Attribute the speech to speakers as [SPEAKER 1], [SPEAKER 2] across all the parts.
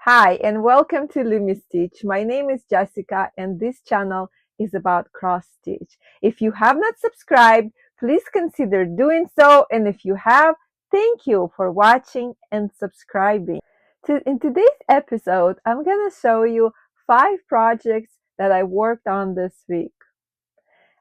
[SPEAKER 1] Hi, and welcome to Lumi Stitch. My name is Jessica, and this channel is about cross stitch. If you have not subscribed, please consider doing so. And if you have, thank you for watching and subscribing. In today's episode, I'm going to show you 5 projects that I worked on this week.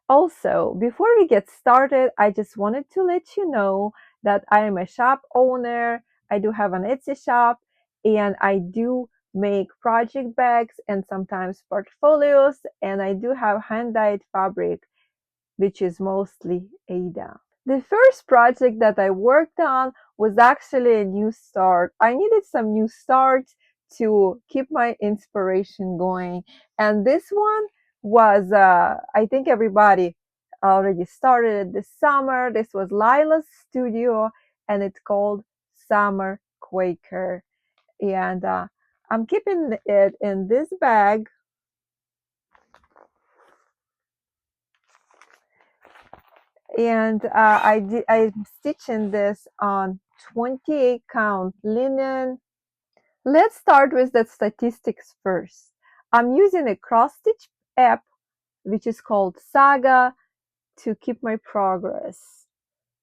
[SPEAKER 1] Also, before we get started, I just wanted to let you know that I am a shop owner. I do have an Etsy shop, and I do make project bags and sometimes portfolios, and I do have hand-dyed fabric, which is mostly Ada. The first project that I worked on was actually a new start. I needed some new starts to keep my inspiration going, and this one was I think everybody already started it this summer. This was Lilas Studio, and it's called Summer Quaker, and I'm keeping it in this bag. And I'm stitching this on 28 count linen. Let's start with the statistics first. I'm using a cross stitch app which is called Saga to keep my progress.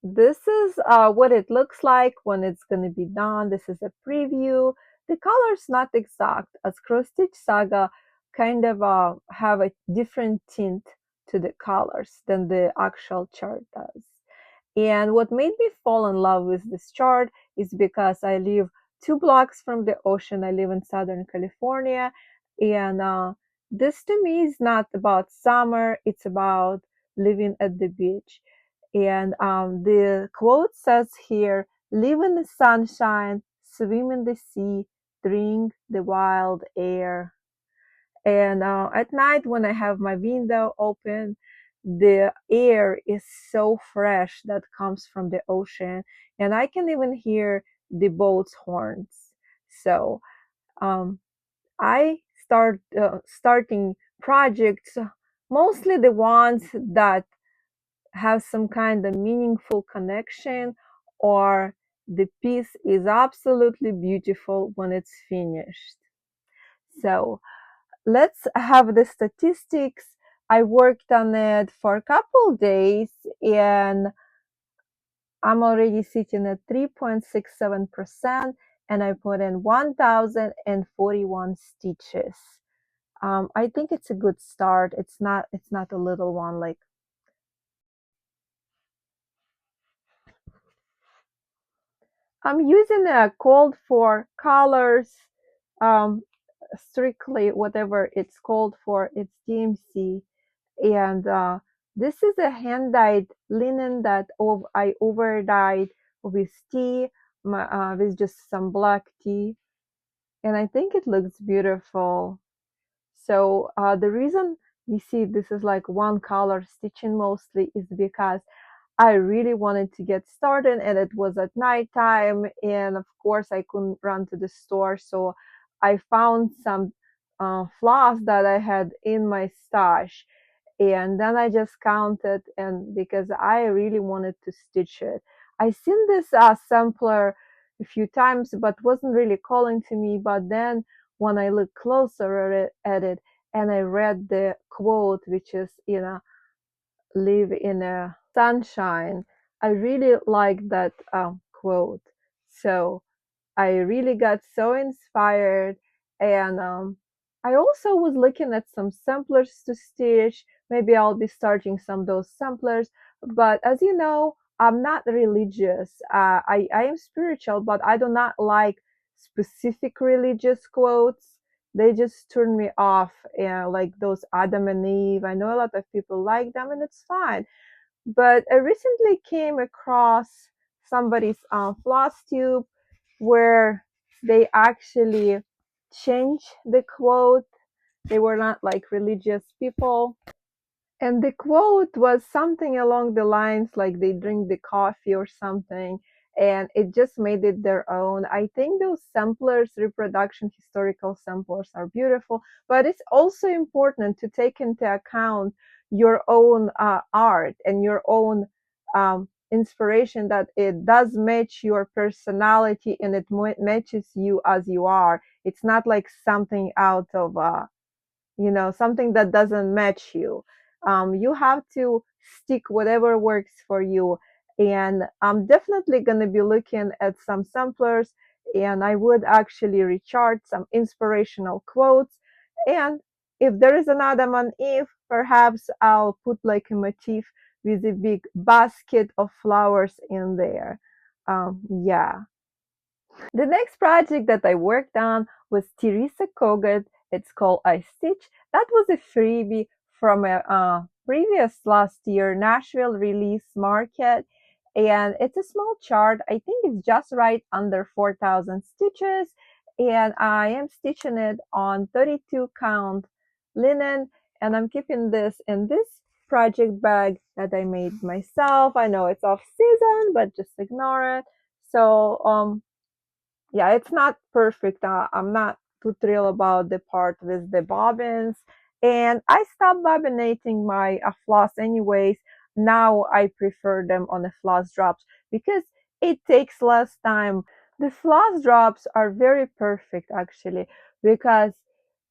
[SPEAKER 1] This is what it looks like when it's going to be done. This is a preview. The color's not exact, as cross stitch Saga kind of have a different tint to the colors than the actual chart does. And what made me fall in love with this chart is because I live 2 blocks from the ocean. I live in Southern California, and this to me is not about summer, it's about living at the beach. And the quote says here, live in the sunshine, swim in the sea, drink the wild air. And at night when I have my window open, the air is so fresh that comes from the ocean, and I can even hear the boat's horns. So I starting projects, mostly the ones that have some kind of meaningful connection, or the piece is absolutely beautiful when it's finished. So let's have the statistics. I worked on it for a couple days, and I'm already sitting at 3.67%, and I put in 1,041 stitches. I think it's a good start. It's not a little one. Like, I'm using a called for colors, strictly whatever it's called for. It's DMC, and this is a hand-dyed linen that I over-dyed with tea, with just some black tea, and I think it looks beautiful. So the reason you see this is like one color stitching mostly is because I really wanted to get started, and it was at nighttime, and of course I couldn't run to the store, so I found some floss that I had in my stash, and then I just counted, and because I really wanted to stitch it. I seen this sampler a few times, but wasn't really calling to me. But then when I looked closer at it, and I read the quote, which is, live in a sunshine, I really like that quote. So I really got so inspired, and I also was looking at some samplers to stitch. Maybe I'll be starting some of those samplers, but as you know, I'm not religious. I am spiritual, but I do not like specific religious quotes. They just turn me off, like those Adam and Eve. I know a lot of people like them, and it's fine. But I recently came across somebody's Flosstube where they actually changed the quote. They were not like religious people. And the quote was something along the lines like they drink the coffee or something, and it just made it their own. I think those samplers, reproduction historical samplers, are beautiful, but it's also important to take into account your own art and your own inspiration that it does match your personality and it matches you as you are. It's not like something out of something that doesn't match you. You have to stick whatever works for you. And I'm definitely going to be looking at some samplers, and I would actually rechart some inspirational quotes. And if there is an Adam and Eve, perhaps I'll put like a motif with a big basket of flowers in there. Yeah. The next project that I worked on was Teresa Kogut. It's called I Stitch. That was a freebie from a previous last year Nashville release market. And it's a small chart. I think it's just right under 4,000 stitches. And I am stitching it on 32 count linen. And I'm keeping this in this project bag that I made myself. I know it's off season, but just ignore it. So, yeah, it's not perfect. I'm not too thrilled about the part with the bobbins. And I stopped bobbinating my floss anyways. Now I prefer them on the floss drops because it takes less time. The floss drops are very perfect actually, because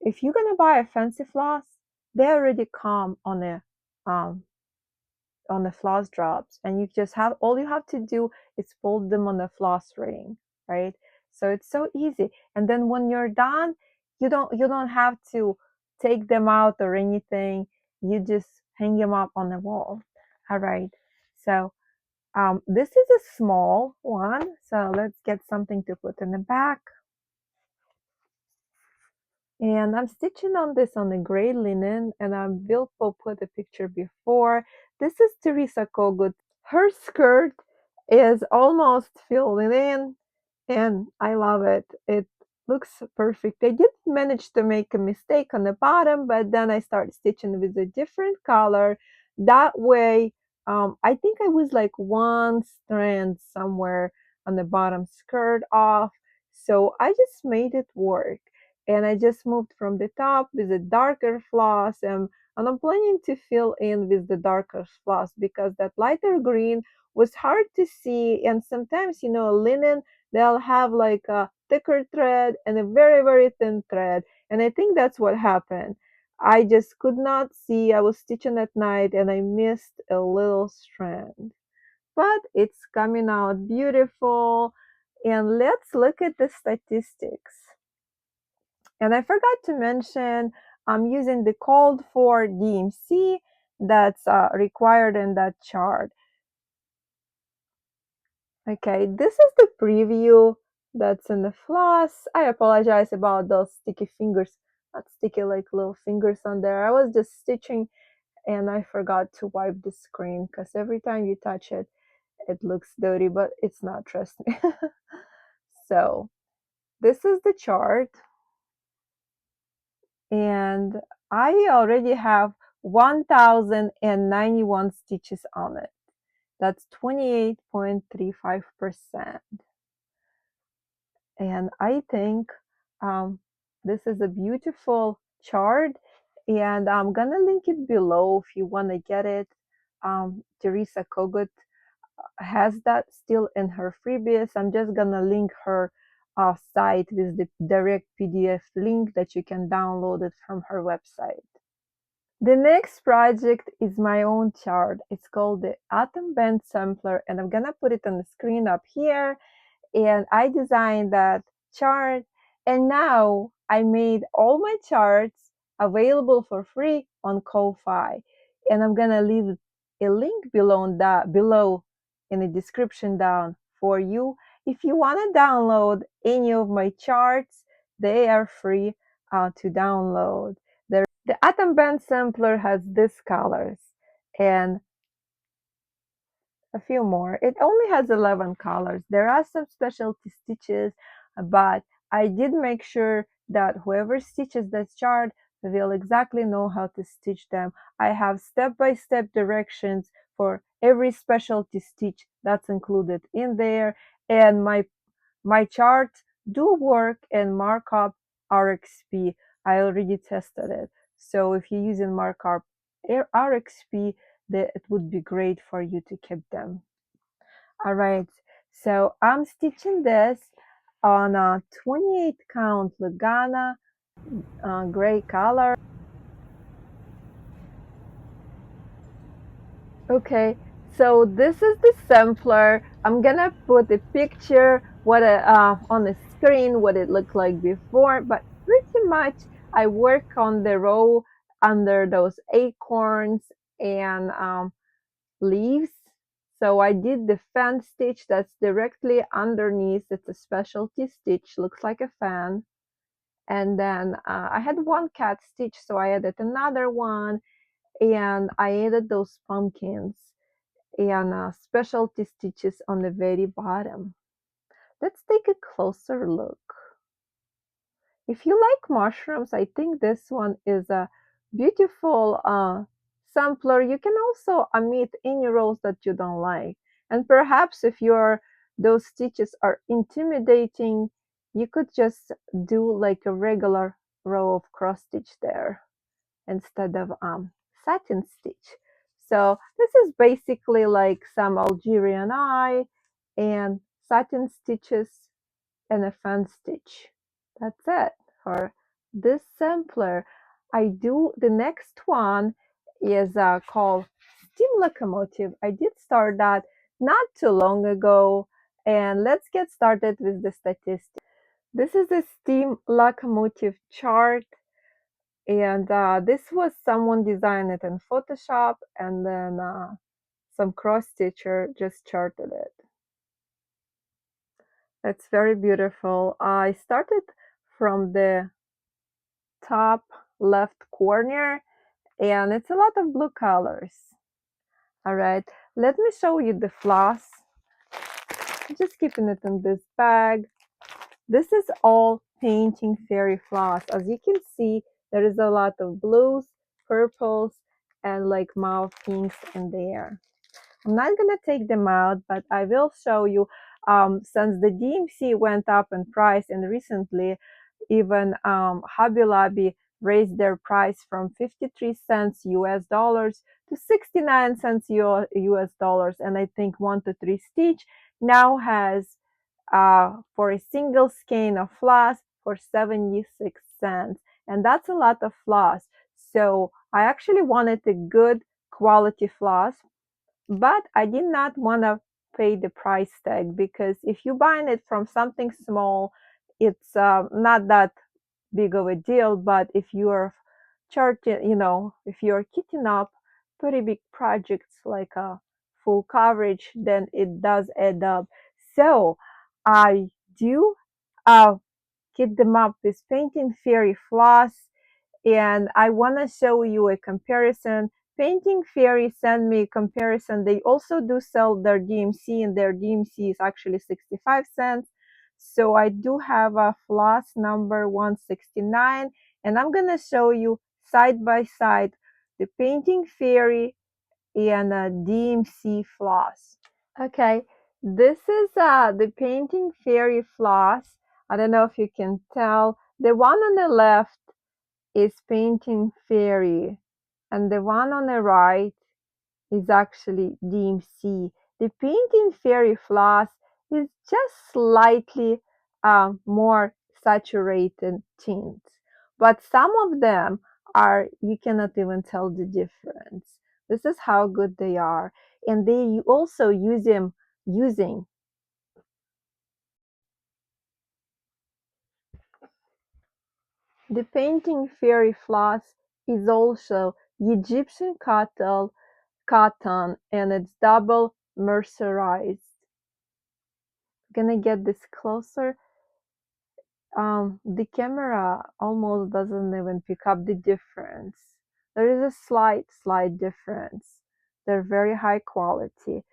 [SPEAKER 1] if you're gonna buy a fancy floss, they already come um, on the floss drops, and you just have all you have to do is fold them on the floss ring, right? So it's so easy. And then when you're done, you don't have to take them out or anything. You just hang them up on the wall. All right. So this is a small one, so let's get something to put in the back. And I'm stitching on this on the gray linen, and I will put a picture before. This is Teresa Kogut. Her skirt is almost filling in, and I love it. It looks perfect. I did manage to make a mistake on the bottom, but then I started stitching with a different color. That way, I think I was like one strand somewhere on the bottom skirt off. So I just made it work. And I just moved from the top with a darker floss, and I'm planning to fill in with the darker floss because that lighter green was hard to see. And sometimes, linen, they'll have like a thicker thread and a very, very thin thread. And I think that's what happened. I just could not see. I was stitching at night and I missed a little strand. But it's coming out beautiful. And let's look at the statistics. And I forgot to mention, I'm using the called for DMC that's required in that chart. Okay, this is the preview that's in the floss. I apologize about those sticky fingers, not sticky like little fingers on there. I was just stitching and I forgot to wipe the screen because every time you touch it, it looks dirty, but it's not, trust me. So this is the chart. And I already have 1,091 stitches on it. That's 28.35%. And I think this is a beautiful chart, and I'm gonna link it below if you want to get it. Teresa Kogut has that still in her freebies. I'm just gonna link her site with the direct PDF link that you can download it from her website. The next project is my own chart. It's called the Atom Band Sampler, and I'm gonna put it on the screen up here. And I designed that chart, and now I made all my charts available for free on Ko-Fi. And I'm gonna leave a link below in the description down for you. If you want to download any of my charts, they are free to download. The Atom Band Sampler has these colors and a few more. It only has 11 colors. There are some specialty stitches, but I did make sure that whoever stitches this chart will exactly know how to stitch them. I have step-by-step directions for every specialty stitch that's included in there, and my charts do work in markup RXP. I already tested it. So if you're using markup RXP, it would be great for you to keep them. All right, so I'm stitching this on a 28 count Lugana gray color. Okay, so this is the sampler. I'm gonna put a picture on the screen what it looked like before, but pretty much I work on the row under those acorns and leaves. So I did the fan stitch that's directly underneath. It's a specialty stitch, looks like a fan. And then I had one cat stitch, so I added another one, and I added those pumpkins and specialty stitches on the very bottom. Let's take a closer look. If you like mushrooms, I think this one is a beautiful sampler. You can also omit any rows that you don't like. And perhaps if those stitches are intimidating, you could just do like a regular row of cross stitch there instead of satin stitch. So this is basically like some Algerian eye and satin stitches and a fan stitch. That's it for this sampler. I do the next one is called steam locomotive. I did start that not too long ago, and let's get started with the statistics. This is a steam locomotive chart, and this was someone designed it in Photoshop, and then some cross stitcher just charted it. It's very beautiful. I started from the top left corner, and it's a lot of blue colors. All right, let me show you the floss. I'm just keeping it in this bag. This is all painting fairy floss. As you can see, there is a lot of blues, purples, and like mauve pinks in there. I'm not gonna take them out, but I will show you since the DMC went up in price, and recently even Hobby Lobby raised their price from 53 cents US dollars to 69 cents US dollars, and I think 1 to 3 stitch now has for a single skein of floss for 76 cents, and that's a lot of floss. So I actually wanted a good quality floss, but I did not want to pay the price tag, because if you're buying it from something small, it's not that big of a deal. But if you're charging, if you're kitting up pretty big projects like a full coverage, then it does add up. So I do kit them up with Painting Fairy floss, and I want to show you a comparison. Painting Fairy sent me a comparison. They also do sell their DMC, and their DMC is actually 65 cents. So I do have a floss number 169, and I'm going to show you side by side the Painting Fairy and a DMC floss. Okay, this is the Painting Fairy floss. I don't know if you can tell. The one on the left is Painting Fairy, and the one on the right is actually DMC. The Painting Fairy floss is just slightly more saturated tint, but some of them are, you cannot even tell the difference. This is how good they are, and they also use them using the Painting Fairy floss is also Egyption cotton, and it's double mercerized. Gonna get this closer. The camera almost doesn't even pick up the difference. There is a slight difference. They're very high quality.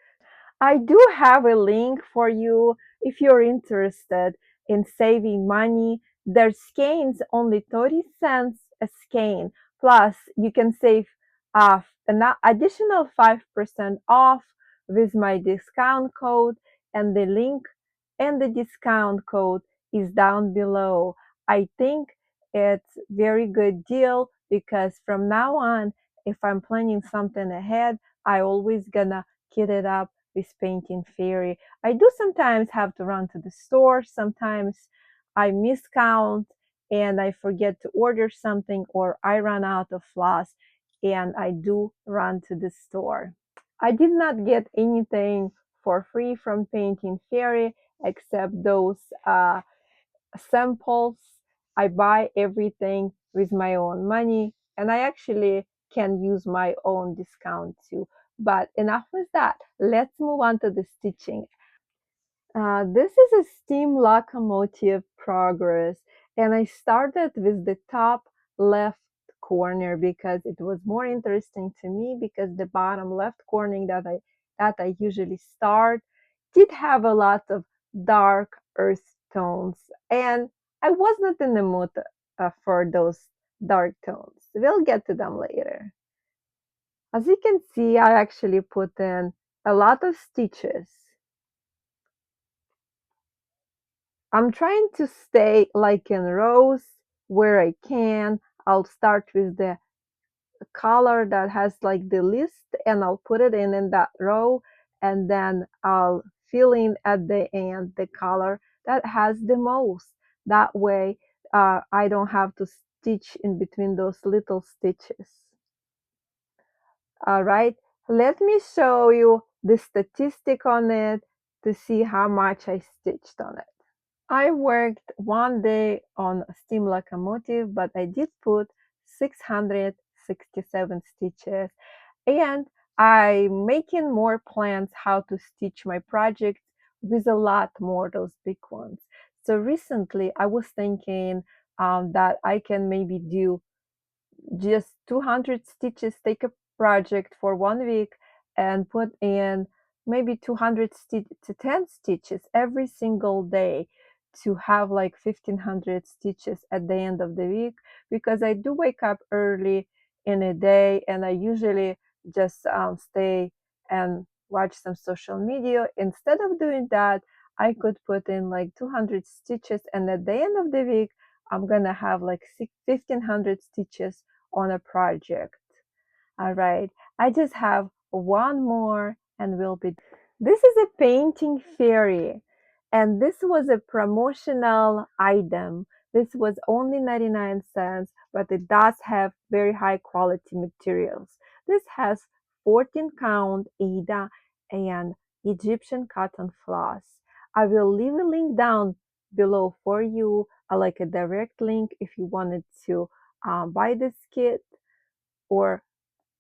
[SPEAKER 1] I do have a link for you if you're interested in saving money. Their skeins only 30 cents a skein. Plus, you can save an additional 5% off with my discount code, and the link and the discount code is down below. I think it's very good deal, because from now on, if I'm planning something ahead, I always gonna kit it up with Painting Fairy. I do sometimes have to run to the store. Sometimes I miscount and I forget to order something, or I run out of floss and I do run to the store. I did not get anything for free from Painting Fairy except those samples. I buy everything with my own money, and I actually can use my own discount too. But enough with that. Let's move on to the stitching. This is a steam locomotive progress, and I started with the top left corner because it was more interesting to me, because the bottom left corner that I usually start did have a lot of dark earth tones, and I was not in the mood for those dark tones. We'll get to them later. As you can see, I actually put in a lot of stitches. I'm trying to stay like in rows where I can. I'll start with the color that has like the list, and I'll put it in that row, and then I'll fill in at the end the color that has the most. That way I don't have to stitch in between those little stitches. All right, let me show you the statistic on it to see how much I stitched on it. I worked one day on a steam locomotive, but I did put 667 stitches, and I'm making more plans how to stitch my projects with a lot more those big ones. So recently I was thinking that I can maybe do just 200 stitches, take a project for 1 week and put in maybe 200 to 10 stitches every single day, to have like 1500 stitches at the end of the week, because I do wake up early in a day and I usually just stay and watch some social media. Instead of doing that, I could put in like 200 stitches, and at the end of the week I'm gonna have like 1500 stitches on a project. All right, I just have one more and we'll be. This is a Painting Fairy, and this was a promotional item. This was only 99 cents, but it does have very high quality materials. This has 14 count Aida and Egyptian cotton floss. I will leave a link down below for you, like a direct link if you wanted to buy this kit or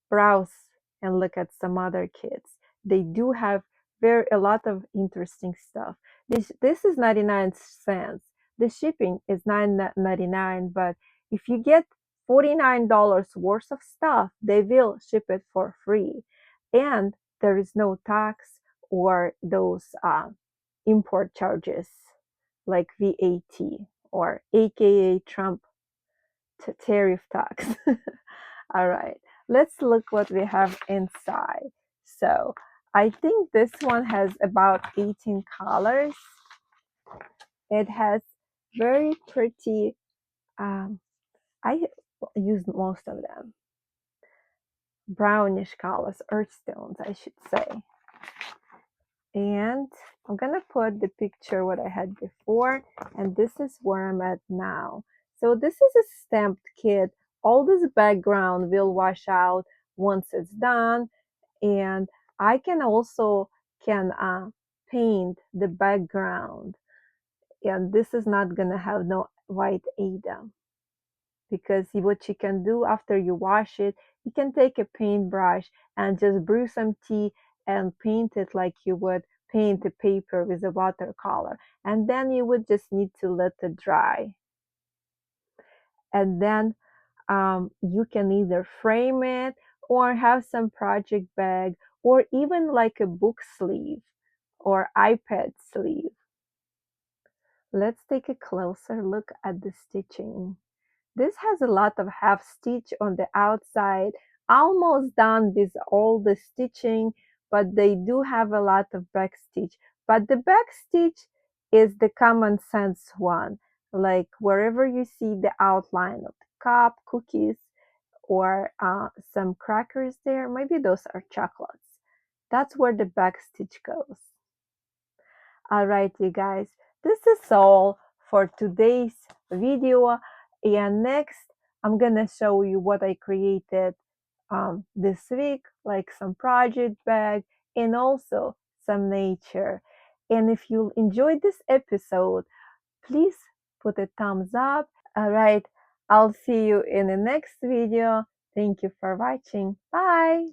[SPEAKER 1] browse and look at some other kits. They do have a lot of interesting stuff. This is 99 cents. The shipping is $9.99, but if you get $49 worth of stuff, they will ship it for free. And there is no tax or those import charges like VAT, or AKA Trump tariff tax. All right, let's look what we have inside. So I think this one has about 18 colors. It has very pretty, I used most of them, brownish colors, earth tones, I should say. And I'm gonna put the picture what I had before, and this is where I'm at now. So this is a stamped kit. All this background will wash out once it's done, and I can also paint the background, and this is not gonna have no white Ada, because what you can do after you wash it, you can take a paintbrush and just brew some tea and paint it like you would paint a paper with a watercolor, and then you would just need to let it dry, and then you can either frame it or have some project bag, or even like a book sleeve or iPad sleeve. Let's take a closer look at the stitching. This has a lot of half stitch on the outside, almost done with all the stitching, but they do have a lot of back stitch. But the back stitch is the common sense one, like wherever you see the outline of the cup, cookies, or some crackers there, maybe those are chocolates. That's where the back stitch goes. Alright, you guys, this is all for today's video, and next I'm gonna show you what I created this week, like some project bag and also some nature. And if you enjoyed this episode, please put a thumbs up. Alright, I'll see you in the next video. Thank you for watching. Bye!